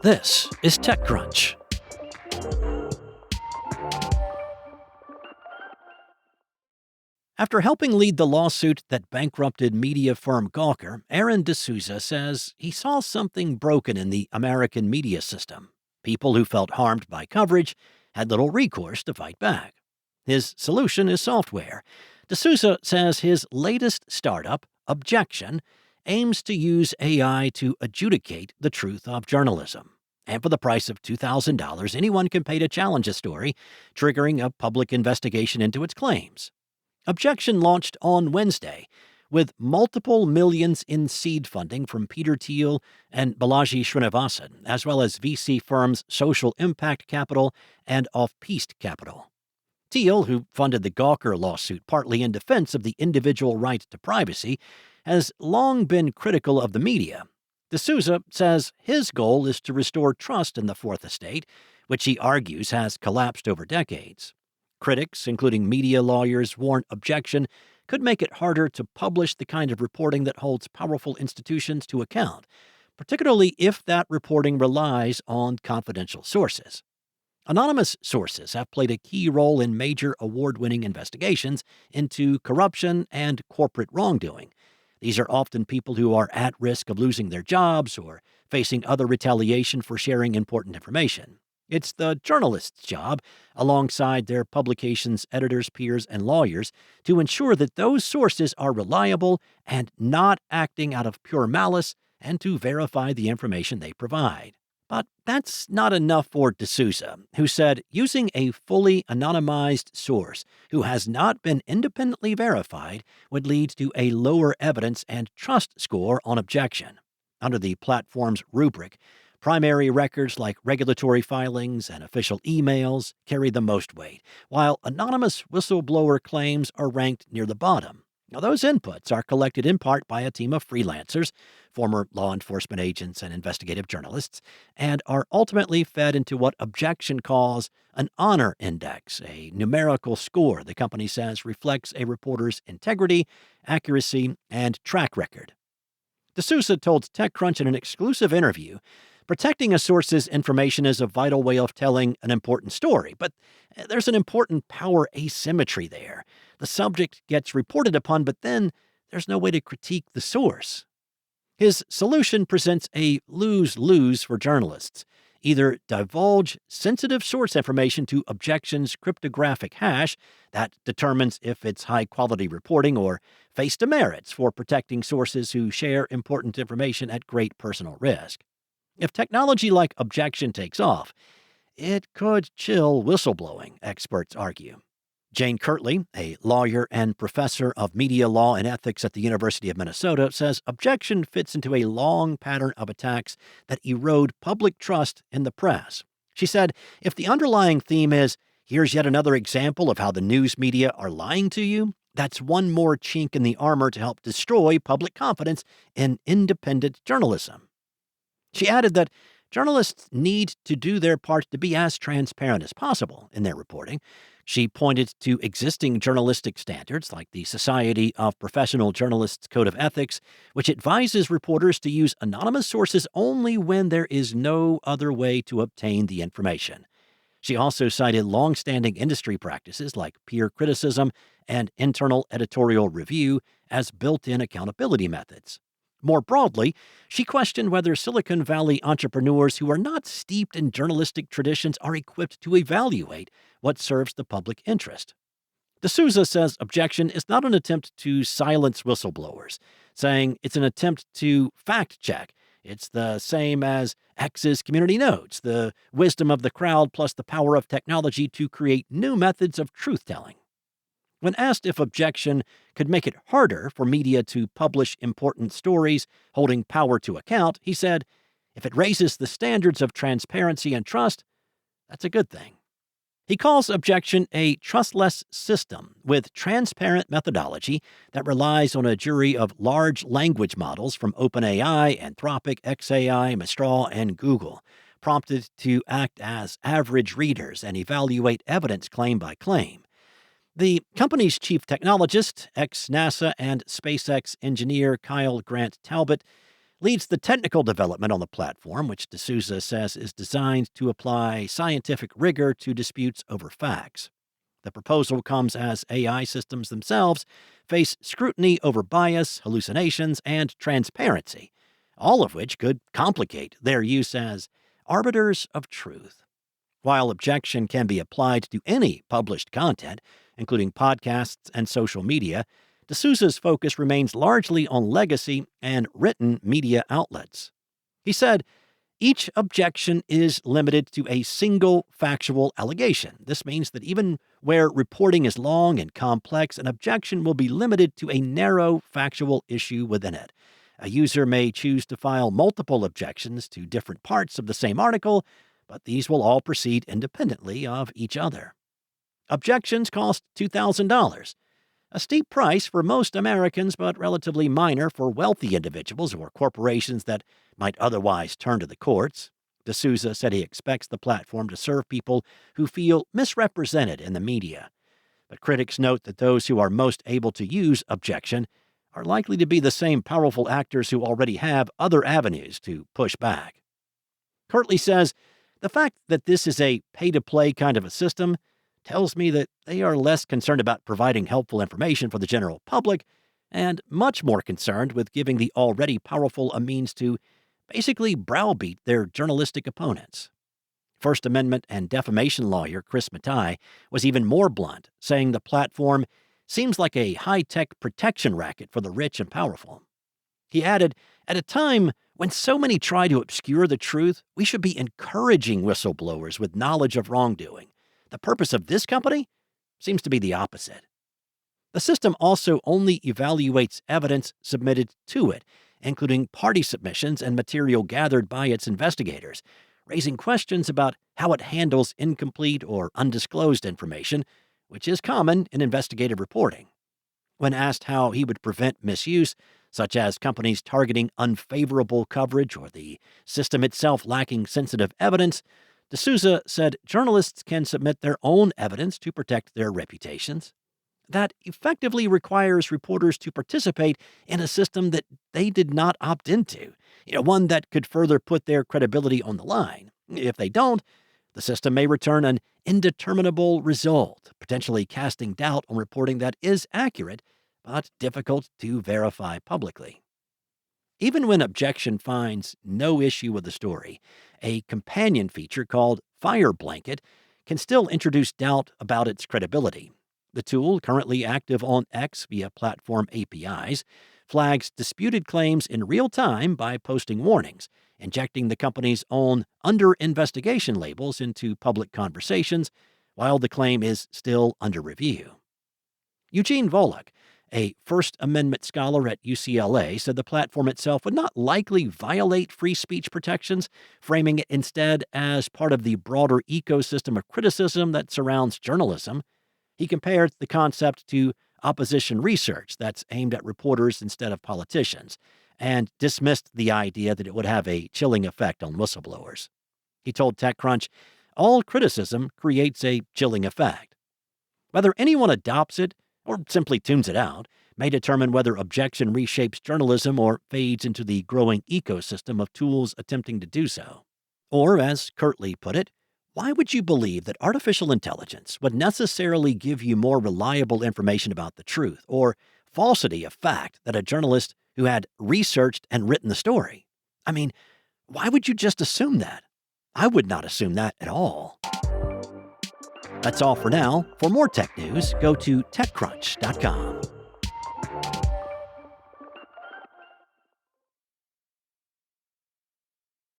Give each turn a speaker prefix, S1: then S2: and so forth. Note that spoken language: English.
S1: This is TechCrunch. After helping lead the lawsuit that bankrupted media firm Gawker, Aaron D'Souza says he saw something broken in the American media system. People who felt harmed by coverage had little recourse to fight back. His solution is software. D'Souza says his latest startup, Objection, aims to use AI to adjudicate the truth of journalism. And for the price of $2,000, anyone can pay to challenge a story, triggering a public investigation into its claims. Objection launched on Wednesday, with multiple millions in seed funding from Peter Thiel and Balaji Srinivasan, as well as VC firms Social Impact Capital and Off-Piste Capital. Thiel, who funded the Gawker lawsuit partly in defense of the individual right to privacy, has long been critical of the media. D'Souza says his goal is to restore trust in the Fourth Estate, which he argues has collapsed over decades. Critics, including media lawyers, warn Objection could make it harder to publish the kind of reporting that holds powerful institutions to account, particularly if that reporting relies on confidential sources. Anonymous sources have played a key role in major award-winning investigations into corruption and corporate wrongdoing. These are often people who are at risk of losing their jobs or facing other retaliation for sharing important information. It's the journalist's job, alongside their publication's editors, peers, and lawyers, to ensure that those sources are reliable and not acting out of pure malice, and to verify the information they provide. But that's not enough for D'Souza, who said using a fully anonymized source who has not been independently verified would lead to a lower evidence and trust score on Objection. Under the platform's rubric, primary records like regulatory filings and official emails carry the most weight, while anonymous whistleblower claims are ranked near the bottom. Now, those inputs are collected in part by a team of freelancers, former law enforcement agents and investigative journalists, and are ultimately fed into what Objection calls an honor index, a numerical score the company says reflects a reporter's integrity, accuracy, and track record. D'Souza told TechCrunch in an exclusive interview, protecting a source's information is a vital way of telling an important story, but there's an important power asymmetry there. The subject gets reported upon, but then there's no way to critique the source. His solution presents a lose-lose for journalists. Either divulge sensitive source information to Objection's cryptographic hash that determines if it's high-quality reporting, or face demerits for protecting sources who share important information at great personal risk. If technology like Objection takes off, it could chill whistleblowing, experts argue. Jane Kirtley, a lawyer and professor of media law and ethics at the University of Minnesota, says Objection fits into a long pattern of attacks that erode public trust in the press. She said, if the underlying theme is, here's yet another example of how the news media are lying to you, that's one more chink in the armor to help destroy public confidence in independent journalism. She added that journalists need to do their part to be as transparent as possible in their reporting. She pointed to existing journalistic standards like the Society of Professional Journalists Code of Ethics, which advises reporters to use anonymous sources only when there is no other way to obtain the information. She also cited long-standing industry practices like peer criticism and internal editorial review as built-in accountability methods. More broadly, she questioned whether Silicon Valley entrepreneurs who are not steeped in journalistic traditions are equipped to evaluate what serves the public interest. D'Souza says Objection is not an attempt to silence whistleblowers, saying it's an attempt to fact-check. It's the same as X's community notes, the wisdom of the crowd plus the power of technology to create new methods of truth-telling. When asked if Objection could make it harder for media to publish important stories holding power to account, he said, if it raises the standards of transparency and trust, that's a good thing. He calls Objection a trustless system with transparent methodology that relies on a jury of large language models from OpenAI, Anthropic, xAI, Mistral, and Google, prompted to act as average readers and evaluate evidence claim by claim. The company's chief technologist, ex-NASA and SpaceX engineer Kyle Grant Talbot, leads the technical development on the platform, which D'Souza says is designed to apply scientific rigor to disputes over facts. The proposal comes as AI systems themselves face scrutiny over bias, hallucinations, and transparency, all of which could complicate their use as arbiters of truth. While objection can be applied to any published content, including podcasts and social media, D'Souza's focus remains largely on legacy and written media outlets. He said, each objection is limited to a single factual allegation. This means that even where reporting is long and complex, an objection will be limited to a narrow factual issue within it. A user may choose to file multiple objections to different parts of the same article, but these will all proceed independently of each other. Objections cost $2,000. A steep price for most Americans, but relatively minor for wealthy individuals or corporations that might otherwise turn to the courts. D'Souza said he expects the platform to serve people who feel misrepresented in the media. But critics note that those who are most able to use objection are likely to be the same powerful actors who already have other avenues to push back. Kirtley says, the fact that this is a pay-to-play kind of a system tells me that they are less concerned about providing helpful information for the general public and much more concerned with giving the already powerful a means to basically browbeat their journalistic opponents. First Amendment and defamation lawyer Chris Mattei was even more blunt, saying the platform seems like a high-tech protection racket for the rich and powerful. He added, at a time when so many try to obscure the truth, we should be encouraging whistleblowers with knowledge of wrongdoing. The purpose of this company seems to be the opposite. The system also only evaluates evidence submitted to it, including party submissions and material gathered by its investigators, raising questions about how it handles incomplete or undisclosed information, which is common in investigative reporting. When asked how he would prevent misuse, such as companies targeting unfavorable coverage or the system itself lacking sensitive evidence, D'Souza said journalists can submit their own evidence to protect their reputations. That effectively requires reporters to participate in a system that they did not opt into, one that could further put their credibility on the line. If they don't, the system may return an indeterminable result, potentially casting doubt on reporting that is accurate, but difficult to verify publicly. Even when objection finds no issue with the story, a companion feature called Fire Blanket can still introduce doubt about its credibility. The tool, currently active on X via platform APIs, flags disputed claims in real time by posting warnings, injecting the company's own under-investigation labels into public conversations while the claim is still under review. Eugene Volokh, a First Amendment scholar at UCLA, said the platform itself would not likely violate free speech protections, framing it instead as part of the broader ecosystem of criticism that surrounds journalism. He compared the concept to opposition research that's aimed at reporters instead of politicians, and dismissed the idea that it would have a chilling effect on whistleblowers. He told TechCrunch, all criticism creates a chilling effect. Whether anyone adopts it or simply tunes it out may determine whether objection reshapes journalism or fades into the growing ecosystem of tools attempting to do so. Or, as Kirtley put it, why would you believe that artificial intelligence would necessarily give you more reliable information about the truth or falsity of fact than a journalist who had researched and written the story? I mean, why would you just assume that? I would not assume that at all. That's all for now. For more tech news, go to TechCrunch.com.